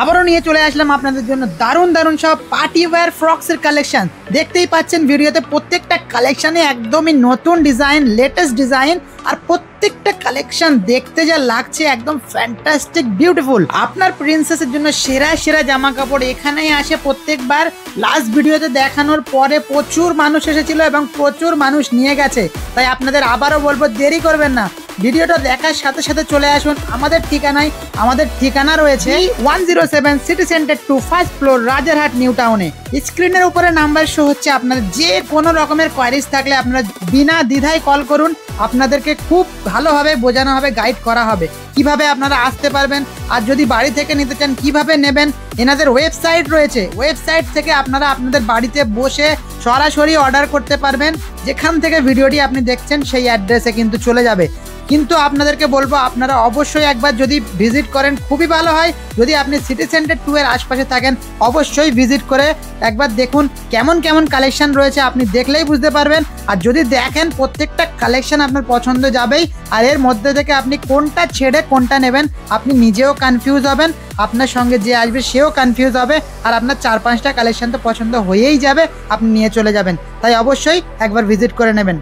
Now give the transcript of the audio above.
আবারও নিয়ে চলে আসলাম আপনাদের জন্য দারুণ দারুণ সব পার্টি ওয়্যার ফ্রক্সের কালেকশন। দেখতেই পাচ্ছেন ভিডিওতে প্রত্যেকটা কালেকশানে একদমই নতুন ডিজাইন, লেটেস্ট ডিজাইন, আর প্রত্যেকটা কালেকশন দেখতে যা লাগছে একদম ফ্যান্টাস্টিক বিউটিফুল। আপনার প্রিন্সেসের জন্য সেরা সেরা জামা কাপড় এখানেই আসে প্রত্যেকবার। লাস্ট ভিডিওতে দেখানোর পরে প্রচুর মানুষ এসেছিল এবং প্রচুর মানুষ নিয়ে গেছে, তাই আপনাদের আবারও বলবো দেরি করবেন না, ভিডিওটা দেখার সাথে সাথে চলে আসুন আমাদের ঠিকানায়। আমাদের ঠিকানা রয়েছে 107 city centre 2 first floor, Rajarhat, new টাউনে। স্ক্রিনের উপরে নাম্বার শো হচ্ছে। আপনাদের যে কোনো রকমের কোয়ারিজ থাকলে আপনারা বিনা দ্বিধায় কল করুন, আপনাদেরকে খুব ভালোভাবে বোঝানো হবে, গাইড করা হবে কিভাবে আপনারা আসতে পারবেন। আর যদি বাড়ি থেকে নিতে চান কিভাবে নেবেন, এনাদের ওয়েবসাইট রয়েছে, ওয়েবসাইট থেকে আপনারা আপনাদের বাড়িতে বসে সরাসরি অর্ডার করতে পারবেন। যেখান থেকে ভিডিওটি আপনি দেখছেন সেই অ্যাড্রেসে কিন্তু চলে যাবে। কিন্তু আপনাদেরকে বলবো আপনারা অবশ্যই একবার যদি ভিজিট করেন খুবই ভালো হয়। যদি আপনি সিটি সেন্টার 2 এর আশপাশে থাকেন অবশ্যই ভিজিট করে একবার দেখুন কেমন কেমন কালেকশন রয়েছে, আপনি দেখলেই বুঝতে পারবেন। আর যদি দেখেন প্রত্যেকটা কালেকশন আপনার পছন্দ যাবেই, আর এর মধ্যে থেকে আপনি কোনটা ছেড়ে কোনটা নেবেন আপনি নিজেও কনফিউজ হবেন, আপনার সঙ্গে যে আসবে সেও কনফিউজ হবে, আর আপনার 4-5টা কালেকশন তো পছন্দ হয়েই যাবে, আপনি নিয়ে চলে যাবেন। তাই অবশ্যই একবার ভিজিট করে নেবেন।